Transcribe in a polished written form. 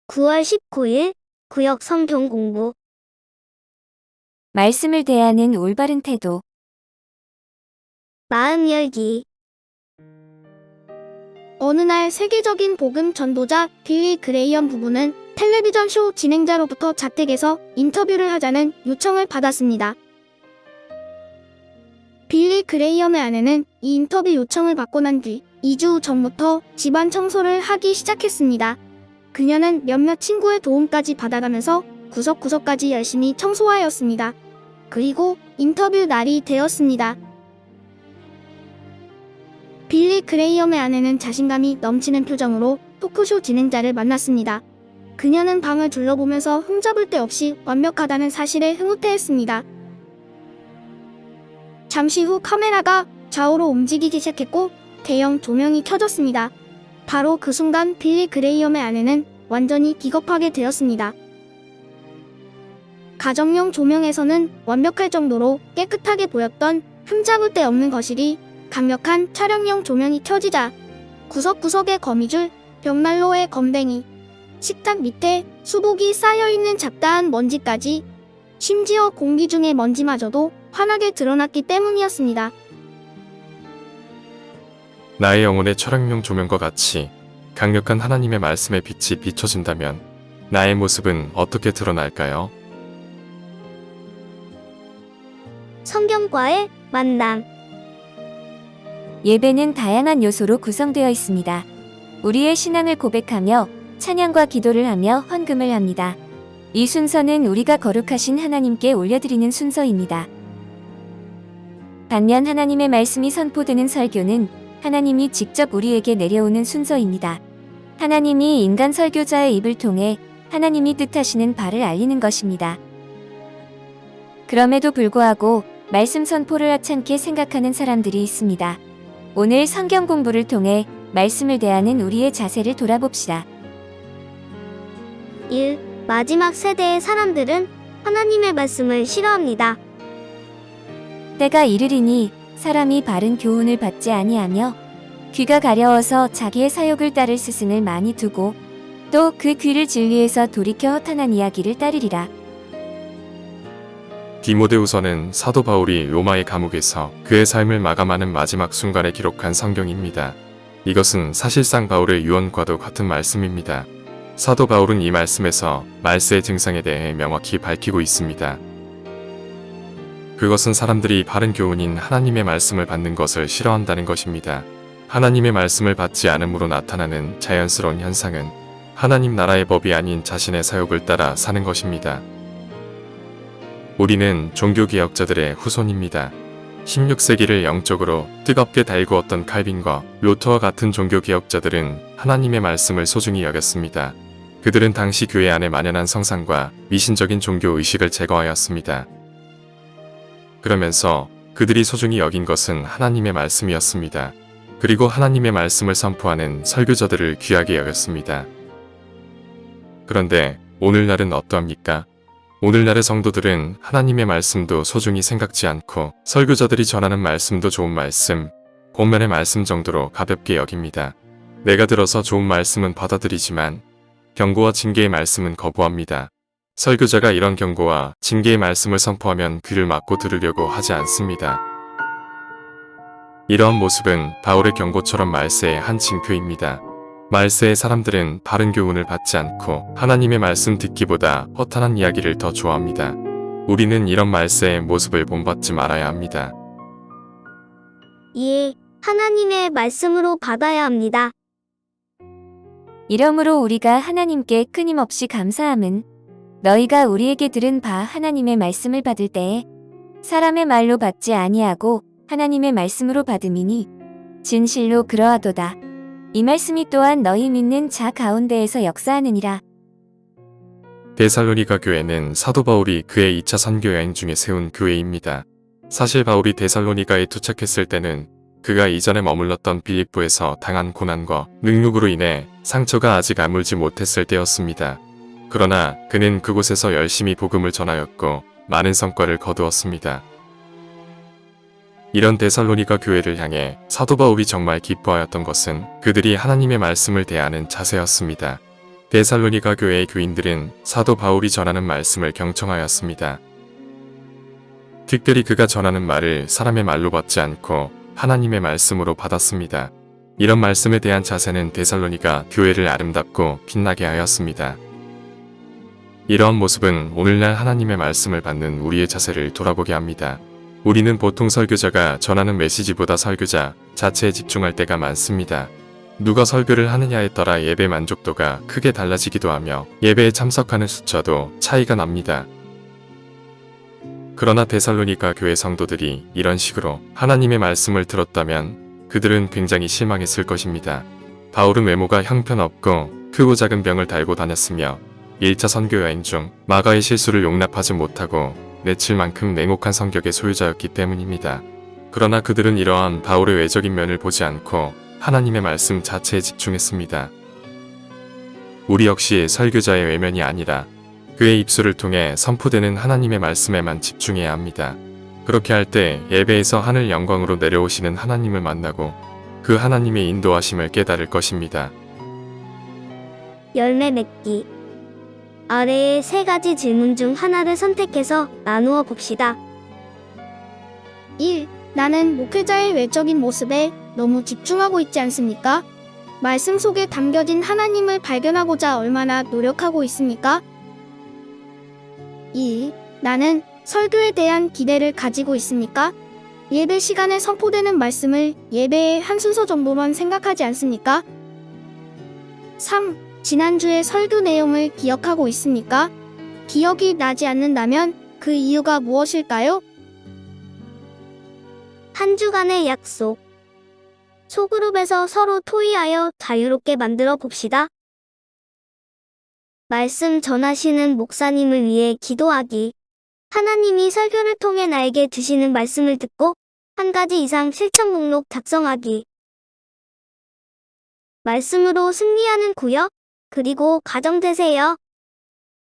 9월 19일 구역 성경 공부. 말씀을 대하는 올바른 태도. 마음 열기. 어느 날 세계적인 복음 전도자 빌리 그레이엄 부부는 텔레비전 쇼 진행자로부터 자택에서 인터뷰를 하자는 요청을 받았습니다. 빌리 그레이엄의 아내는 이 인터뷰 요청을 받고 난 뒤 2주 전부터 집안 청소를 하기 시작했습니다. 그녀는 몇몇 친구의 도움까지 받아가면서 구석구석까지 열심히 청소하였습니다. 그리고 인터뷰 날이 되었습니다. 빌리 그레이엄의 아내는 자신감이 넘치는 표정으로 토크쇼 진행자를 만났습니다. 그녀는 방을 둘러보면서 흠잡을 데 없이 완벽하다는 사실에 흐뭇해했습니다. 잠시 후 카메라가 좌우로 움직이기 시작했고 대형 조명이 켜졌습니다. 바로 그 순간 빌리 그레이엄의 아내는 완전히 기겁하게 되었습니다. 가정용 조명에서는 완벽할 정도로 깨끗하게 보였던 흠잡을 데 없는 거실이 강력한 촬영용 조명이 켜지자 구석구석의 거미줄, 벽난로의 검댕이, 식탁 밑에 수복이 쌓여있는 잡다한 먼지까지, 심지어 공기 중의 먼지마저도 환하게 드러났기 때문이었습니다. 나의 영혼의 촬영용 조명과 같이 강력한 하나님의 말씀의 빛이 비춰진다면 나의 모습은 어떻게 드러날까요? 성경과의 만남. 예배는 다양한 요소로 구성되어 있습니다. 우리의 신앙을 고백하며 찬양과 기도를 하며 헌금을 합니다. 이 순서는 우리가 거룩하신 하나님께 올려드리는 순서입니다. 반면 하나님의 말씀이 선포되는 설교는 하나님이 직접 우리에게 내려오는 순서입니다. 하나님이 인간 설교자의 입을 통해 하나님이 뜻하시는 바를 알리는 것입니다. 그럼에도 불구하고 말씀 선포를 하찮게 생각하는 사람들이 있습니다. 오늘 성경 공부를 통해 말씀을 대하는 우리의 자세를 돌아봅시다. 1. 마지막 세대의 사람들은 하나님의 말씀을 싫어합니다. 때가 이르리니 사람이 바른 교훈을 받지 아니하며 귀가 가려워서 자기의 사욕을 따를 스승을 많이 두고 또 그 귀를 진리에서 돌이켜 허탄한 이야기를 따르리라. 디모데후서는 사도 바울이 로마의 감옥에서 그의 삶을 마감하는 마지막 순간에 기록한 성경입니다. 이것은 사실상 바울의 유언과도 같은 말씀입니다. 사도 바울은 이 말씀에서 말세의 증상에 대해 명확히 밝히고 있습니다. 그것은 사람들이 바른 교훈인 하나님의 말씀을 받는 것을 싫어한다는 것입니다. 하나님의 말씀을 받지 않음으로 나타나는 자연스러운 현상은 하나님 나라의 법이 아닌 자신의 사욕을 따라 사는 것입니다. 우리는 종교개혁자들의 후손입니다. 16세기를 영적으로 뜨겁게 달구었던 칼빈과 루터와 같은 종교개혁자들은 하나님의 말씀을 소중히 여겼습니다. 그들은 당시 교회 안에 만연한 성상과 미신적인 종교의식을 제거하였습니다. 그러면서 그들이 소중히 여긴 것은 하나님의 말씀이었습니다. 그리고 하나님의 말씀을 선포하는 설교자들을 귀하게 여겼습니다. 그런데 오늘날은 어떠합니까? 오늘날의 성도들은 하나님의 말씀도 소중히 생각지 않고 설교자들이 전하는 말씀도 좋은 말씀, 권면의 말씀 정도로 가볍게 여깁니다. 내가 들어서 좋은 말씀은 받아들이지만 경고와 징계의 말씀은 거부합니다. 설교자가 이런 경고와 징계의 말씀을 선포하면 귀를 막고 들으려고 하지 않습니다. 이러한 모습은 바울의 경고처럼 말세의 한 징표입니다. 말세의 사람들은 바른 교훈을 받지 않고 하나님의 말씀 듣기보다 허탄한 이야기를 더 좋아합니다. 우리는 이런 말세의 모습을 본받지 말아야 합니다. 2. 하나님의 말씀으로 받아야 합니다. 이러므로 우리가 하나님께 끊임없이 감사함은 너희가 우리에게 들은 바 하나님의 말씀을 받을 때에 사람의 말로 받지 아니하고 하나님의 말씀으로 받음이니 진실로 그러하도다. 이 말씀이 또한 너희 믿는 자 가운데에서 역사하느니라. 데살로니가 교회는 사도 바울이 그의 2차 선교 여행 중에 세운 교회입니다. 사실 바울이 데살로니가에 도착했을 때는 그가 이전에 머물렀던 빌립보에서 당한 고난과 능욕으로 인해 상처가 아직 아물지 못했을 때였습니다. 그러나 그는 그곳에서 열심히 복음을 전하였고 많은 성과를 거두었습니다. 이런 데살로니가 교회를 향해 사도 바울이 정말 기뻐하였던 것은 그들이 하나님의 말씀을 대하는 자세였습니다. 데살로니가 교회의 교인들은 사도 바울이 전하는 말씀을 경청하였습니다. 특별히 그가 전하는 말을 사람의 말로 받지 않고 하나님의 말씀으로 받았습니다. 이런 말씀에 대한 자세는 데살로니가 교회를 아름답고 빛나게 하였습니다. 이러한 모습은 오늘날 하나님의 말씀을 받는 우리의 자세를 돌아보게 합니다. 우리는 보통 설교자가 전하는 메시지보다 설교자 자체에 집중할 때가 많습니다. 누가 설교를 하느냐에 따라 예배 만족도가 크게 달라지기도 하며 예배에 참석하는 숫자도 차이가 납니다. 그러나 데살로니가 교회 성도들이 이런 식으로 하나님의 말씀을 들었다면 그들은 굉장히 실망했을 것입니다. 바울은 외모가 형편없고 크고 작은 병을 달고 다녔으며 1차 선교 여행 중 마가의 실수를 용납하지 못하고 내칠 만큼 냉혹한 성격의 소유자였기 때문입니다. 그러나 그들은 이러한 바울의 외적인 면을 보지 않고 하나님의 말씀 자체에 집중했습니다. 우리 역시 설교자의 외면이 아니라 그의 입술을 통해 선포되는 하나님의 말씀에만 집중해야 합니다. 그렇게 할 때 예배에서 하늘 영광으로 내려오시는 하나님을 만나고 그 하나님의 인도하심을 깨달을 것입니다. 열매 맺기. 아래의 세 가지 질문 중 하나를 선택해서 나누어 봅시다. 1. 나는 목회자의 외적인 모습에 너무 집중하고 있지 않습니까? 말씀 속에 담겨진 하나님을 발견하고자 얼마나 노력하고 있습니까? 2. 나는 설교에 대한 기대를 가지고 있습니까? 예배 시간에 선포되는 말씀을 예배의 한 순서 정도만 생각하지 않습니까? 3. 지난주의 설교 내용을 기억하고 있습니까? 기억이 나지 않는다면 그 이유가 무엇일까요? 한 주간의 약속. 소그룹에서 서로 토의하여 자유롭게 만들어 봅시다. 말씀 전하시는 목사님을 위해 기도하기. 하나님이 설교를 통해 나에게 주시는 말씀을 듣고 한 가지 이상 실천 목록 작성하기. 말씀으로 승리하는 구역, 그리고 가정 되세요.